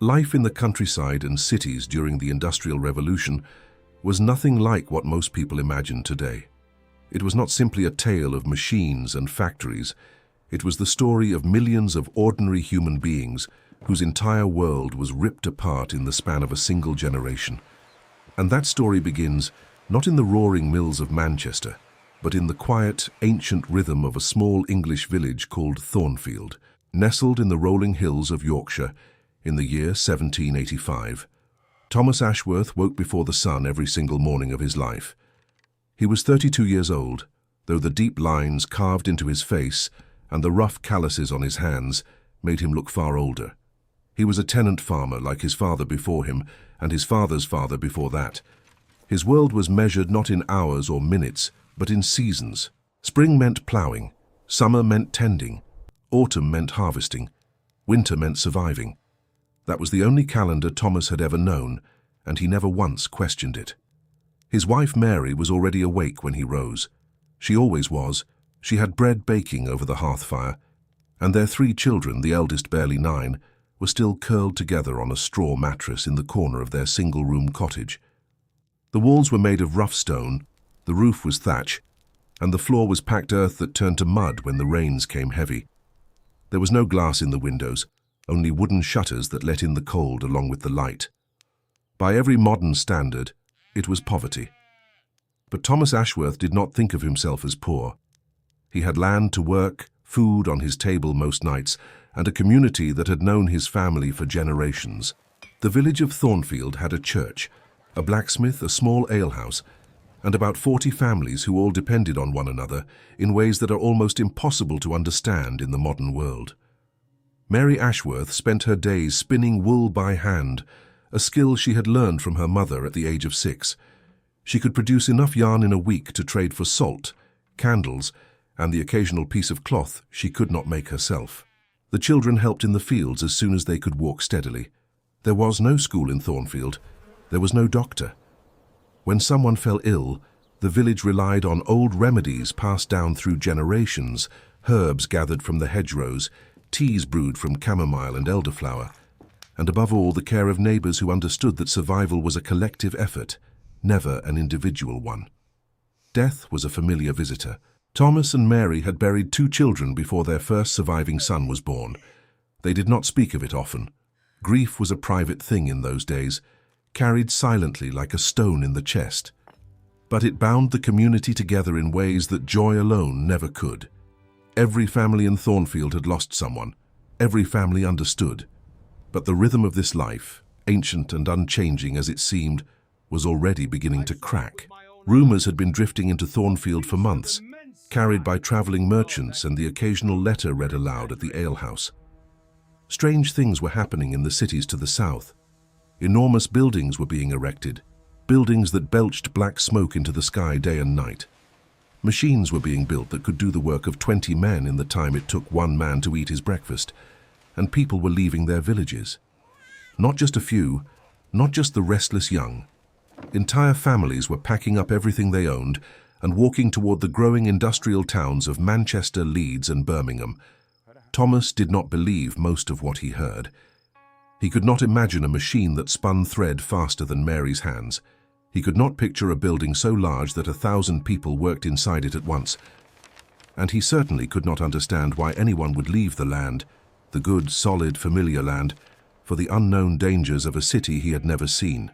Life in the countryside and cities during the Industrial Revolution was nothing like what most people imagine today. It was not simply a tale of machines and factories. It was the story of millions of ordinary human beings whose entire world was ripped apart in the span of a single generation. And that story begins not in the roaring mills of Manchester, but in the quiet, ancient rhythm of a small English village called Thornfield, nestled in the rolling hills of Yorkshire in the year 1785. Thomas Ashworth woke before the sun every single morning of his life. He was 32 years old, though the deep lines carved into his face and the rough calluses on his hands made him look far older. He was a tenant farmer like his father before him and his father's father before that. His world was measured not in hours or minutes, but in seasons. Spring meant ploughing, summer meant tending, autumn meant harvesting, winter meant surviving. That was the only calendar Thomas had ever known, and he never once questioned it. His wife Mary was already awake when he rose. She always was. She had bread baking over the hearth fire, and their 3 children, the eldest barely 9, were still curled together on a straw mattress in the corner of their single-room cottage. The walls were made of rough stone, the roof was thatch, and the floor was packed earth that turned to mud when the rains came heavy. There was no glass in the windows, only wooden shutters that let in the cold along with the light. By every modern standard, it was poverty. But Thomas Ashworth did not think of himself as poor. He had land to work, food on his table most nights, and a community that had known his family for generations. The village of Thornfield had a church, a blacksmith, a small alehouse, and about 40 families who all depended on one another in ways that are almost impossible to understand in the modern world. Mary Ashworth spent her days spinning wool by hand, a skill she had learned from her mother at the age of 6. She could produce enough yarn in a week to trade for salt, candles, and the occasional piece of cloth she could not make herself. The children helped in the fields as soon as they could walk steadily. There was no school in Thornfield. There was no doctor. When someone fell ill, the village relied on old remedies passed down through generations, herbs gathered from the hedgerows, teas brewed from chamomile and elderflower, and above all the care of neighbours who understood that survival was a collective effort, never an individual one. Death was a familiar visitor. Thomas and Mary had buried 2 children before their first surviving son was born. They did not speak of it often. Grief was a private thing in those days, carried silently like a stone in the chest. But it bound the community together in ways that joy alone never could. Every family in Thornfield had lost someone. Every family understood. But the rhythm of this life, ancient and unchanging as it seemed, was already beginning to crack. Rumours had been drifting into Thornfield for months, carried by travelling merchants and the occasional letter read aloud at the alehouse. Strange things were happening in the cities to the south. Enormous buildings were being erected, buildings that belched black smoke into the sky day and night. Machines were being built that could do the work of 20 men in the time it took one man to eat his breakfast, and people were leaving their villages. Not just a few, not just the restless young. Entire families were packing up everything they owned and walking toward the growing industrial towns of Manchester, Leeds, and Birmingham. Thomas did not believe most of what he heard. He could not imagine a machine that spun thread faster than Mary's hands. He could not picture a building so large that 1,000 people worked inside it at once. And he certainly could not understand why anyone would leave the land, the good, solid, familiar land, for the unknown dangers of a city he had never seen.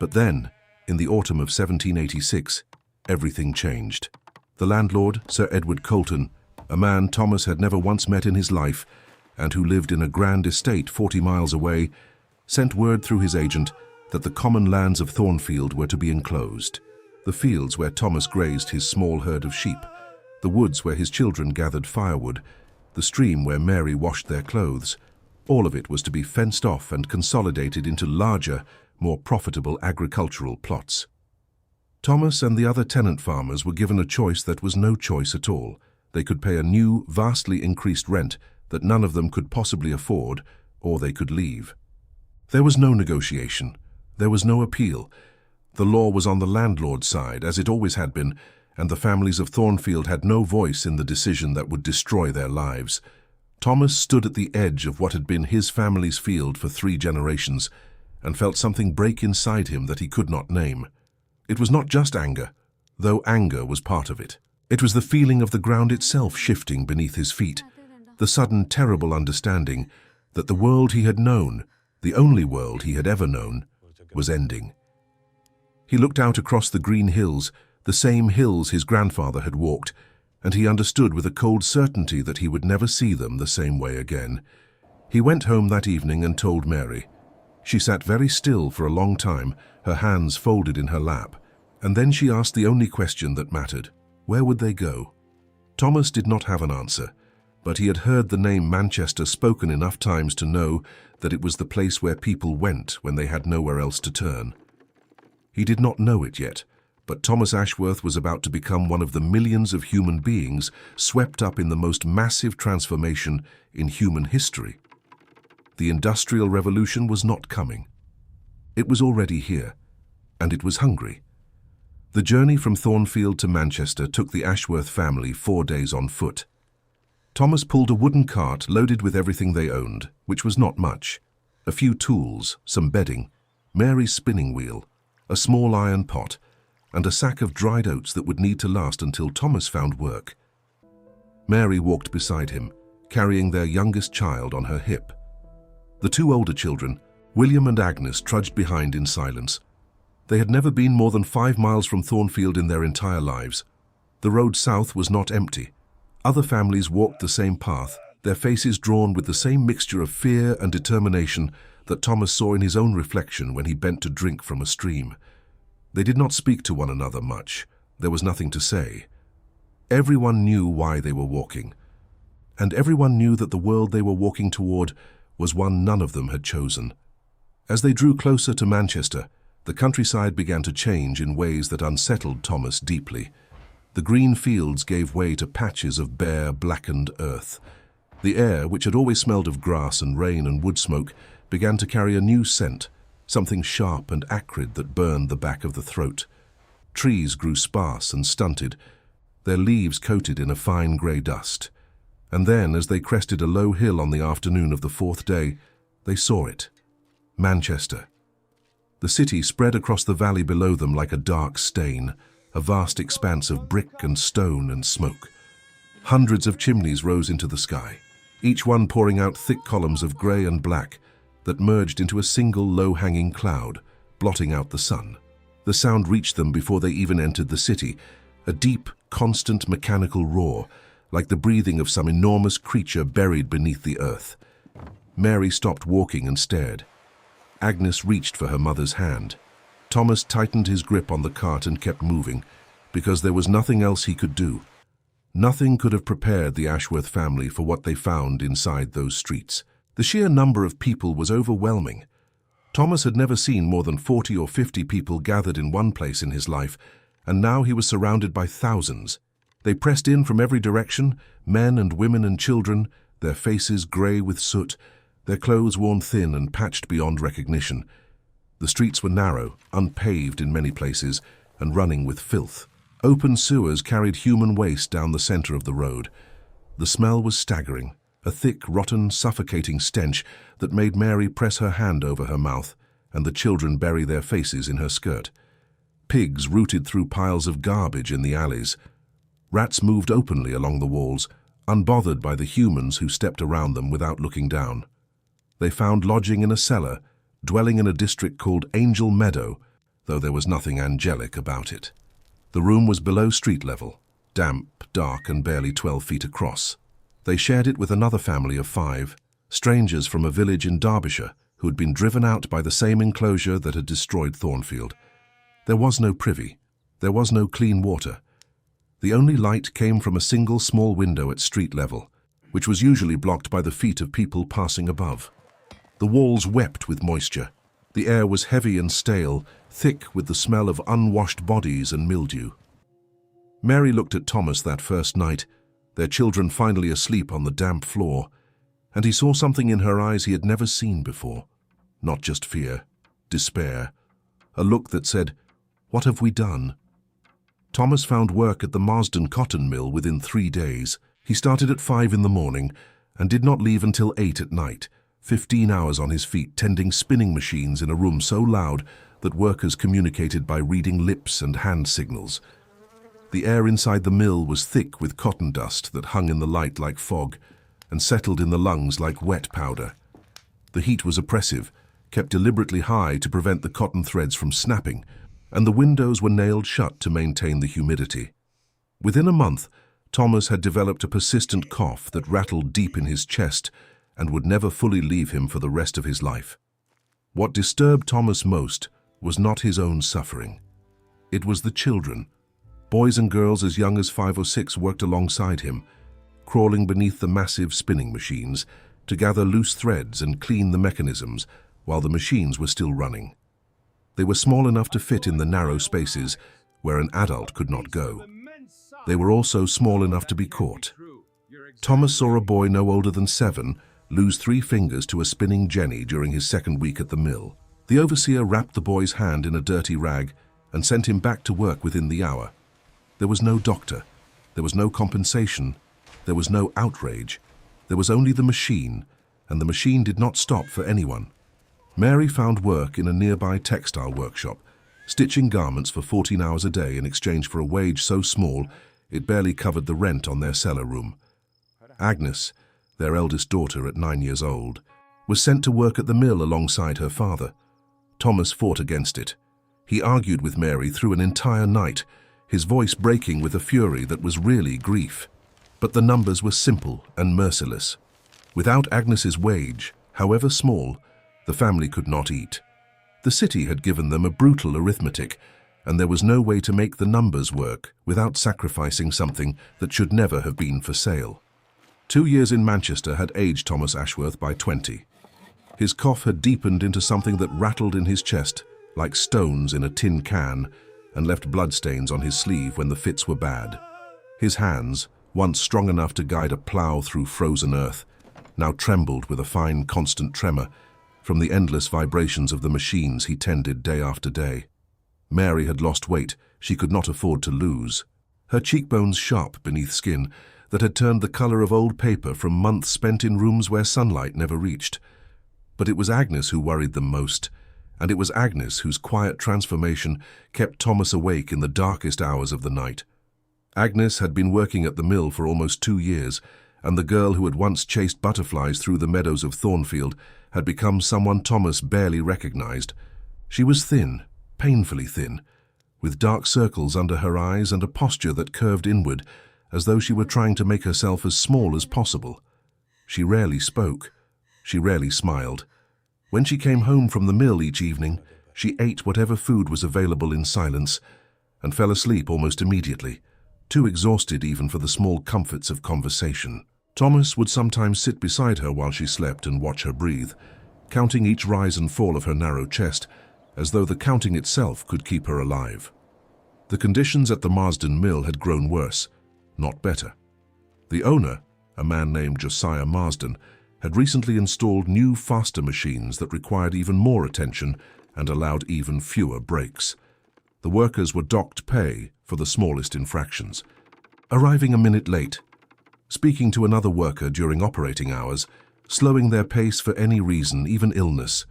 But then, in the autumn of 1786, everything changed. The landlord, Sir Edward Colton, a man Thomas had never once met in his life, and who lived in a grand estate 40 miles away, sent word through his agent that the common lands of Thornfield were to be enclosed. The fields where Thomas grazed his small herd of sheep, the woods where his children gathered firewood, the stream where Mary washed their clothes, all of it was to be fenced off and consolidated into larger, more profitable agricultural plots. Thomas and the other tenant farmers were given a choice that was no choice at all. They could pay a new, vastly increased rent that none of them could possibly afford, or they could leave. There was no negotiation. There was no appeal. The law was on the landlord's side, as it always had been, and the families of Thornfield had no voice in the decision that would destroy their lives. Thomas stood at the edge of what had been his family's field for 3 generations and felt something break inside him that he could not name. It was not just anger, though anger was part of it. It was the feeling of the ground itself shifting beneath his feet, the sudden terrible understanding that the world he had known, the only world he had ever known, was ending. He looked out across the green hills, the same hills his grandfather had walked, and he understood with a cold certainty that he would never see them the same way again. He went home that evening and told Mary. She sat very still for a long time, her hands folded in her lap, and then she asked the only question that mattered. Where would they go? Thomas did not have an answer, but he had heard the name Manchester spoken enough times to know that it was the place where people went when they had nowhere else to turn. He did not know it yet, but Thomas Ashworth was about to become one of the millions of human beings swept up in the most massive transformation in human history. The Industrial Revolution was not coming. It was already here, and it was hungry. The journey from Thornfield to Manchester took the Ashworth family 4 days on foot. Thomas pulled a wooden cart loaded with everything they owned, which was not much. A few tools, some bedding, Mary's spinning wheel, a small iron pot, and a sack of dried oats that would need to last until Thomas found work. Mary walked beside him, carrying their youngest child on her hip. The 2 older children, William and Agnes, trudged behind in silence. They had never been more than 5 miles from Thornfield in their entire lives. The road south was not empty. Other families walked the same path, their faces drawn with the same mixture of fear and determination that Thomas saw in his own reflection when he bent to drink from a stream. They did not speak to one another much. There was nothing to say. Everyone knew why they were walking, and everyone knew that the world they were walking toward was one none of them had chosen. As they drew closer to Manchester, the countryside began to change in ways that unsettled Thomas deeply. The green fields gave way to patches of bare, blackened earth. The air, which had always smelled of grass and rain and wood smoke, began to carry a new scent, something sharp and acrid that burned the back of the throat. Trees grew sparse and stunted, their leaves coated in a fine grey dust. And then, as they crested a low hill on the afternoon of the 4th day, they saw it. Manchester. The city spread across the valley below them like a dark stain, a vast expanse of brick and stone and smoke. Hundreds of chimneys rose into the sky, each one pouring out thick columns of grey and black that merged into a single low-hanging cloud, blotting out the sun. The sound reached them before they even entered the city, a deep, constant mechanical roar, like the breathing of some enormous creature buried beneath the earth. Mary stopped walking and stared. Agnes reached for her mother's hand. Thomas tightened his grip on the cart and kept moving, because there was nothing else he could do. Nothing could have prepared the Ashworth family for what they found inside those streets. The sheer number of people was overwhelming. Thomas had never seen more than 40 or 50 people gathered in one place in his life, and now he was surrounded by thousands. They pressed in from every direction, men and women and children, their faces grey with soot, their clothes worn thin and patched beyond recognition. The streets were narrow, unpaved in many places, and running with filth. Open sewers carried human waste down the center of the road. The smell was staggering, a thick, rotten, suffocating stench that made Mary press her hand over her mouth and the children bury their faces in her skirt. Pigs rooted through piles of garbage in the alleys. Rats moved openly along the walls, unbothered by the humans who stepped around them without looking down. They found lodging in a cellar, dwelling in a district called Angel Meadow, though there was nothing angelic about it. The room was below street level, damp, dark, and barely 12 feet across. They shared it with another family of 5, strangers from a village in Derbyshire who had been driven out by the same enclosure that had destroyed Thornfield. There was no privy. There was no clean water. The only light came from a single small window at street level, which was usually blocked by the feet of people passing above. The walls wept with moisture. The air was heavy and stale, thick with the smell of unwashed bodies and mildew. Mary looked at Thomas that first night, their children finally asleep on the damp floor, and he saw something in her eyes he had never seen before. Not just fear, despair. A look that said, "What have we done?" Thomas found work at the Marsden cotton mill within 3 days. He started at 5 in the morning, and did not leave until 8 at night, 15 hours on his feet tending spinning machines in a room so loud that workers communicated by reading lips and hand signals. The air inside the mill was thick with cotton dust that hung in the light like fog and settled in the lungs like wet powder. The heat was oppressive, kept deliberately high to prevent the cotton threads from snapping, and the windows were nailed shut to maintain the humidity. Within a month, Thomas had developed a persistent cough that rattled deep in his chest and would never fully leave him for the rest of his life. What disturbed Thomas most was not his own suffering. It was the children. Boys and girls as young as 5 or 6 worked alongside him, crawling beneath the massive spinning machines to gather loose threads and clean the mechanisms while the machines were still running. They were small enough to fit in the narrow spaces where an adult could not go. They were also small enough to be caught. Thomas saw a boy no older than 7 lose 3 fingers to a spinning jenny during his second week at the mill. The overseer wrapped the boy's hand in a dirty rag and sent him back to work within the hour. There was no doctor, there was no compensation, there was no outrage. There was only the machine, and the machine did not stop for anyone. Mary found work in a nearby textile workshop, stitching garments for 14 hours a day in exchange for a wage so small it barely covered the rent on their cellar room. Agnes, their eldest daughter at 9 years old, was sent to work at the mill alongside her father. Thomas fought against it. He argued with Mary through an entire night, his voice breaking with a fury that was really grief. But the numbers were simple and merciless. Without Agnes's wage, however small, the family could not eat. The city had given them a brutal arithmetic, and there was no way to make the numbers work without sacrificing something that should never have been for sale. 2 years in Manchester had aged Thomas Ashworth by 20. His cough had deepened into something that rattled in his chest like stones in a tin can and left bloodstains on his sleeve when the fits were bad. His hands, once strong enough to guide a plough through frozen earth, now trembled with a fine, constant tremor from the endless vibrations of the machines he tended day after day. Mary had lost weight she could not afford to lose, her cheekbones sharp beneath skin that had turned the color of old paper from months spent in rooms where sunlight never reached. But it was Agnes who worried them most, and it was Agnes whose quiet transformation kept Thomas awake in the darkest hours of the night. Agnes had been working at the mill for almost 2 years, and the girl who had once chased butterflies through the meadows of Thornfield had become someone Thomas barely recognized. She was thin, painfully thin, with dark circles under her eyes and a posture that curved inward, as though she were trying to make herself as small as possible. She rarely spoke. She rarely smiled. When she came home from the mill each evening, she ate whatever food was available in silence and fell asleep almost immediately, too exhausted even for the small comforts of conversation. Thomas would sometimes sit beside her while she slept and watch her breathe, counting each rise and fall of her narrow chest, as though the counting itself could keep her alive. The conditions at the Marsden mill had grown worse, not better. The owner, a man named Josiah Marsden, had recently installed new, faster machines that required even more attention and allowed even fewer breaks. The workers were docked pay for the smallest infractions. Arriving a minute late, speaking to another worker during operating hours, slowing their pace for any reason, even illness.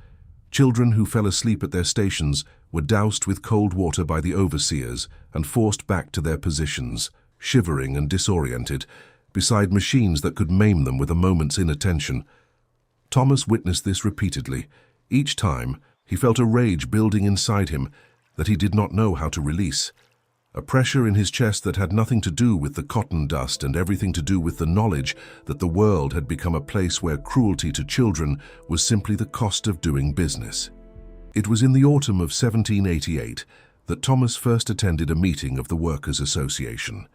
Children who fell asleep at their stations were doused with cold water by the overseers and forced back to their positions, shivering and disoriented, beside machines that could maim them with a moment's inattention. Thomas witnessed this repeatedly. Each time, he felt a rage building inside him that he did not know how to release. A pressure in his chest that had nothing to do with the cotton dust and everything to do with the knowledge that the world had become a place where cruelty to children was simply the cost of doing business. It was in the autumn of 1788 that Thomas first attended a meeting of the Workers' Association.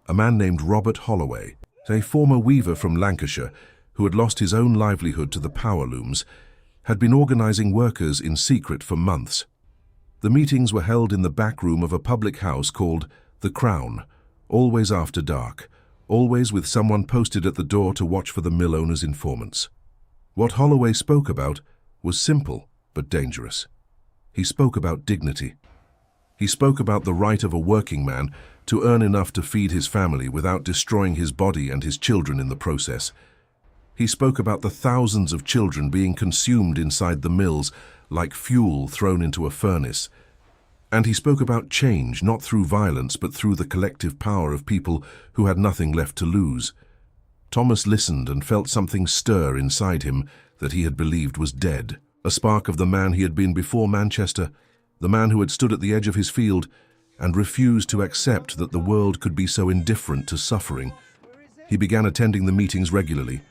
A man named Robert Holloway, a former weaver from Lancashire who had lost his own livelihood to the power looms, had been organizing workers in secret for months. The meetings were held in the back room of a public house called The Crown, always after dark, always with someone posted at the door to watch for the mill owner's informants. What Holloway spoke about was simple but dangerous. He spoke about dignity. He spoke about the right of a working man to earn enough to feed his family without destroying his body and his children in the process. He spoke about the thousands of children being consumed inside the mills like fuel thrown into a furnace. And he spoke about change, not through violence, but through the collective power of people who had nothing left to lose. Thomas listened and felt something stir inside him that he had believed was dead. A spark of the man he had been before Manchester, the man who had stood at the edge of his field and refused to accept that the world could be so indifferent to suffering. He began attending the meetings regularly.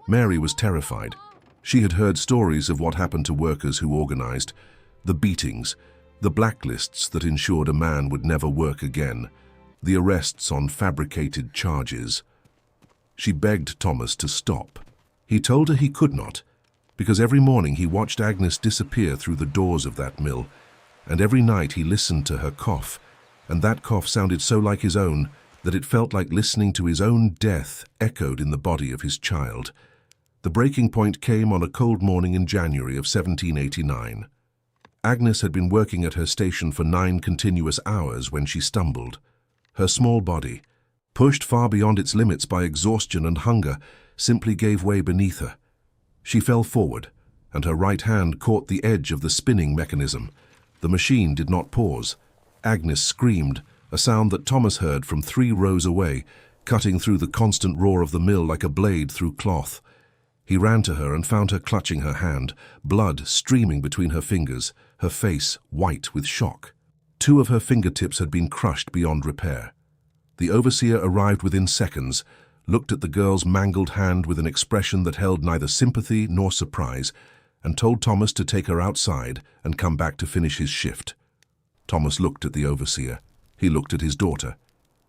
Mary was terrified. She had heard stories of what happened to workers who organized, the beatings, the blacklists that ensured a man would never work again, the arrests on fabricated charges. She begged Thomas to stop. He told her he could not, because every morning he watched Agnes disappear through the doors of that mill, and every night he listened to her cough, and that cough sounded so like his own that it felt like listening to his own death echoed in the body of his child. The breaking point came on a cold morning in January of 1789. Agnes had been working at her station for 9 continuous hours when she stumbled. Her small body, pushed far beyond its limits by exhaustion and hunger, simply gave way beneath her. She fell forward, and her right hand caught the edge of the spinning mechanism. The machine did not pause. Agnes screamed, a sound that Thomas heard from 3 rows away, cutting through the constant roar of the mill like a blade through cloth. He ran to her and found her clutching her hand, blood streaming between her fingers, her face white with shock. 2 of her fingertips had been crushed beyond repair. The overseer arrived within seconds, looked at the girl's mangled hand with an expression that held neither sympathy nor surprise, and told Thomas to take her outside and come back to finish his shift. Thomas looked at the overseer. He looked at his daughter.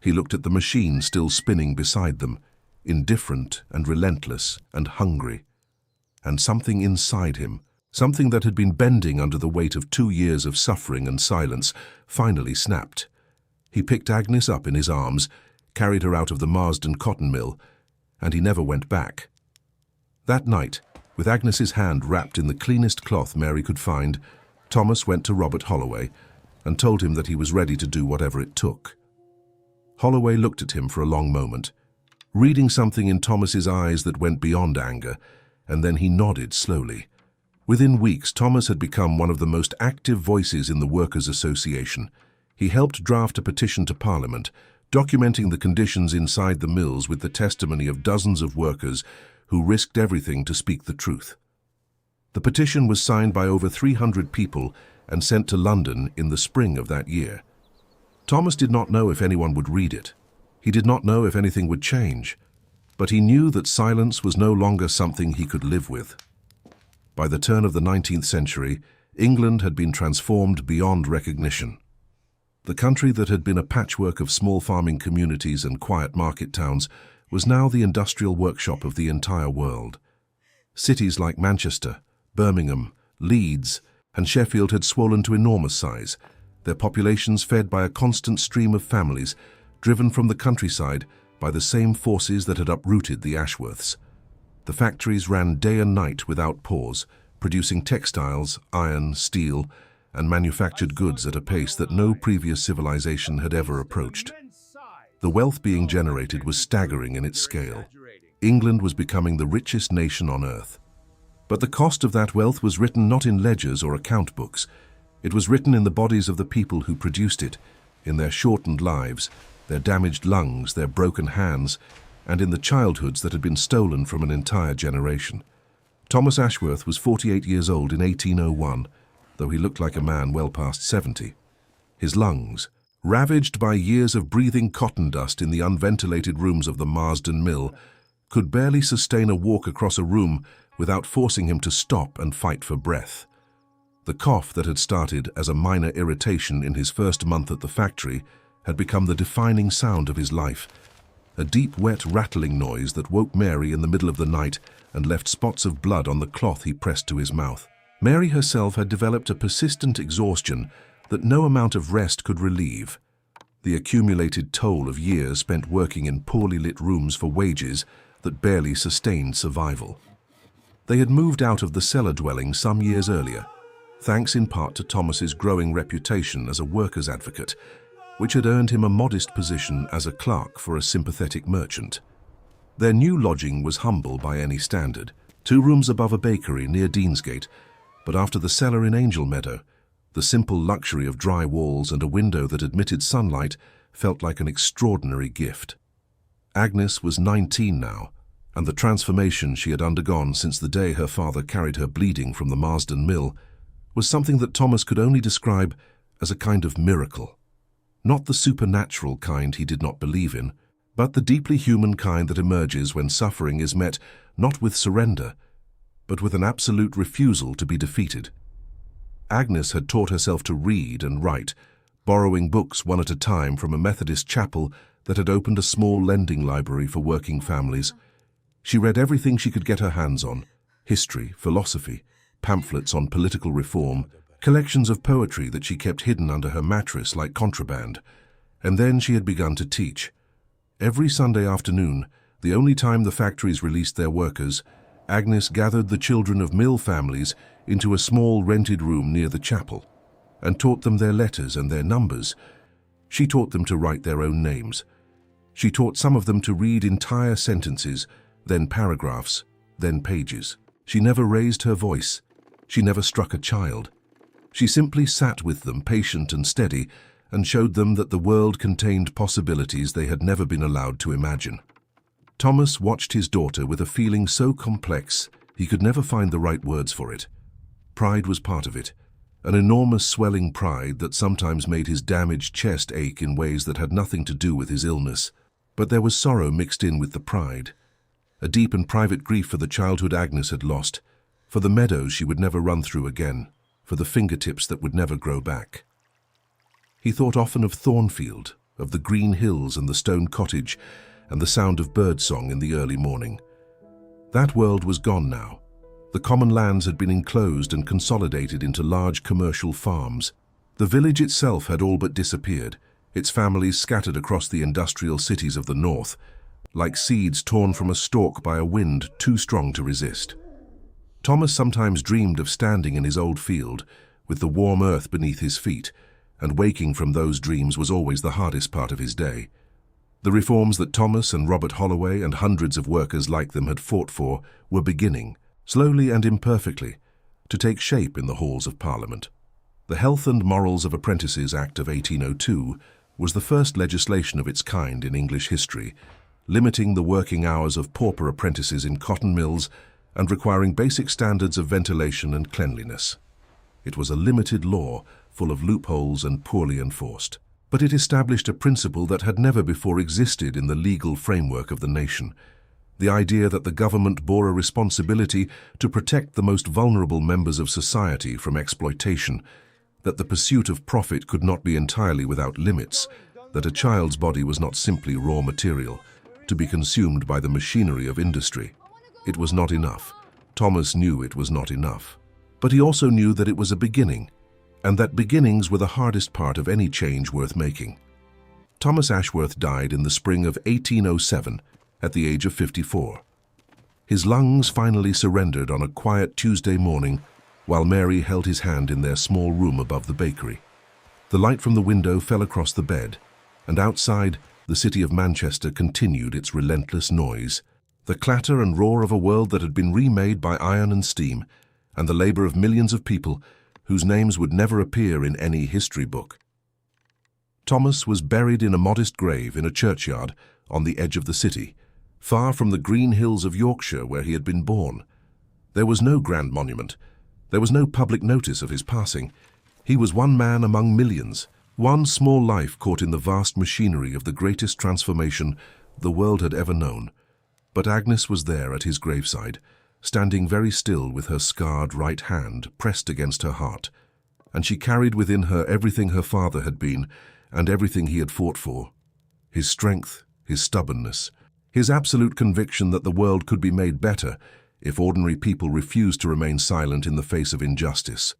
He looked at the machine still spinning beside them, indifferent and relentless and hungry. And something inside him, something that had been bending under the weight of 2 years of suffering and silence, finally snapped. He picked Agnes up in his arms, carried her out of the Marsden cotton mill, and he never went back. That night, with Agnes's hand wrapped in the cleanest cloth Mary could find, Thomas went to Robert Holloway and told him that he was ready to do whatever it took. Holloway looked at him for a long moment, reading something in Thomas's eyes that went beyond anger, and then he nodded slowly. Within weeks, Thomas had become one of the most active voices in the Workers' Association. He helped draft a petition to Parliament, documenting the conditions inside the mills with the testimony of dozens of workers who risked everything to speak the truth. The petition was signed by over 300 people and sent to London in the spring of that year. Thomas did not know if anyone would read it. He did not know if anything would change, but he knew that silence was no longer something he could live with. By the turn of the 19th century, England had been transformed beyond recognition. The country that had been a patchwork of small farming communities and quiet market towns was now the industrial workshop of the entire world. Cities like Manchester, Birmingham, Leeds, and Sheffield had swollen to enormous size, their populations fed by a constant stream of families driven from the countryside by the same forces that had uprooted the Ashworths. The factories ran day and night without pause, producing textiles, iron, steel, and manufactured goods at a pace that no previous civilization had ever approached. The wealth being generated was staggering in its scale. England was becoming the richest nation on earth. But the cost of that wealth was written not in ledgers or account books. It was written in the bodies of the people who produced it, in their shortened lives, their damaged lungs, their broken hands, and in the childhoods that had been stolen from an entire generation. Thomas Ashworth was 48 years old in 1801, though he looked like a man well past 70. His lungs, ravaged by years of breathing cotton dust in the unventilated rooms of the Marsden Mill, could barely sustain a walk across a room without forcing him to stop and fight for breath. The cough that had started as a minor irritation in his first month at the factory had become the defining sound of his life, a deep, wet, rattling noise that woke Mary in the middle of the night and left spots of blood on the cloth he pressed to his mouth. Mary herself had developed a persistent exhaustion that no amount of rest could relieve. The accumulated toll of years spent working in poorly lit rooms for wages that barely sustained survival. They had moved out of the cellar dwelling some years earlier, thanks in part to Thomas's growing reputation as a workers' advocate, which had earned him a modest position as a clerk for a sympathetic merchant. Their new lodging was humble by any standard, 2 rooms above a bakery near Deansgate, but after the cellar in Angel Meadow, the simple luxury of dry walls and a window that admitted sunlight felt like an extraordinary gift. Agnes was 19 now, and the transformation she had undergone since the day her father carried her bleeding from the Marsden Mill was something that Thomas could only describe as a kind of miracle. Not the supernatural kind he did not believe in, but the deeply human kind that emerges when suffering is met not with surrender, but with an absolute refusal to be defeated. Agnes had taught herself to read and write, borrowing books one at a time from a Methodist chapel that had opened a small lending library for working families. She read everything she could get her hands on: history, philosophy, pamphlets on political reform, collections of poetry that she kept hidden under her mattress like contraband. And then she had begun to teach. Every Sunday afternoon, the only time the factories released their workers, Agnes gathered the children of mill families into a small rented room near the chapel and taught them their letters and their numbers. She taught them to write their own names. She taught some of them to read entire sentences, then paragraphs, then pages. She never raised her voice. She never struck a child. She simply sat with them, patient and steady, and showed them that the world contained possibilities they had never been allowed to imagine. Thomas watched his daughter with a feeling so complex he could never find the right words for it. Pride was part of it, an enormous swelling pride that sometimes made his damaged chest ache in ways that had nothing to do with his illness. But there was sorrow mixed in with the pride, a deep and private grief for the childhood Agnes had lost, for the meadows she would never run through again, for the fingertips that would never grow back. He thought often of Thornfield, of the green hills and the stone cottage, and the sound of birdsong in the early morning. That world was gone now. The common lands had been enclosed and consolidated into large commercial farms. The village itself had all but disappeared, its families scattered across the industrial cities of the north, like seeds torn from a stalk by a wind too strong to resist. Thomas sometimes dreamed of standing in his old field, with the warm earth beneath his feet, and waking from those dreams was always the hardest part of his day. The reforms that Thomas and Robert Holloway and hundreds of workers like them had fought for were beginning, slowly and imperfectly, to take shape in the halls of Parliament. The Health and Morals of Apprentices Act of 1802 was the first legislation of its kind in English history, limiting the working hours of pauper apprentices in cotton mills and requiring basic standards of ventilation and cleanliness. It was a limited law, full of loopholes and poorly enforced. But it established a principle that had never before existed in the legal framework of the nation: the idea that the government bore a responsibility to protect the most vulnerable members of society from exploitation, that the pursuit of profit could not be entirely without limits, that a child's body was not simply raw material, to be consumed by the machinery of industry. It was not enough. Thomas knew it was not enough. But he also knew that it was a beginning, and that beginnings were the hardest part of any change worth making. Thomas Ashworth died in the spring of 1807 at the age of 54. His lungs finally surrendered on a quiet Tuesday morning while Mary held his hand in their small room above the bakery. The light from the window fell across the bed, and outside, the city of Manchester continued its relentless noise, the clatter and roar of a world that had been remade by iron and steam, and the labor of millions of people whose names would never appear in any history book. Thomas was buried in a modest grave in a churchyard on the edge of the city, far from the green hills of Yorkshire where he had been born. There was no grand monument. There was no public notice of his passing. He was one man among millions, one small life caught in the vast machinery of the greatest transformation the world had ever known. But Agnes was there at his graveside, standing very still with her scarred right hand pressed against her heart, and she carried within her everything her father had been and everything he had fought for: his strength, his stubbornness, his absolute conviction that the world could be made better if ordinary people refused to remain silent in the face of injustice.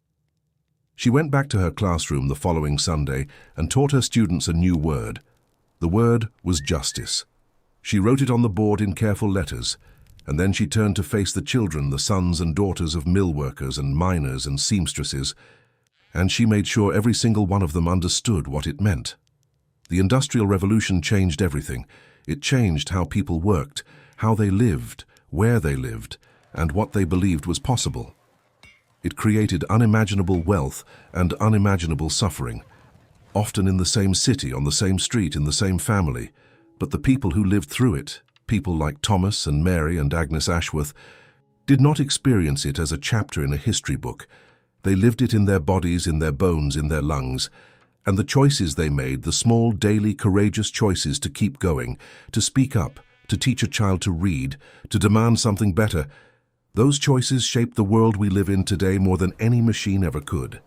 She went back to her classroom the following Sunday and taught her students a new word. The word was justice. She wrote it on the board in careful letters, and then she turned to face the children, the sons and daughters of mill workers and miners and seamstresses, and she made sure every single one of them understood what it meant. The Industrial Revolution changed everything. It changed how people worked, how they lived, where they lived, and what they believed was possible. It created unimaginable wealth and unimaginable suffering, often in the same city, on the same street, in the same family. But the people who lived through it, people like Thomas and Mary and Agnes Ashworth, did not experience it as a chapter in a history book. They lived it in their bodies, in their bones, in their lungs. And the choices they made, the small, daily, courageous choices to keep going, to speak up, to teach a child to read, to demand something better, those choices shaped the world we live in today more than any machine ever could.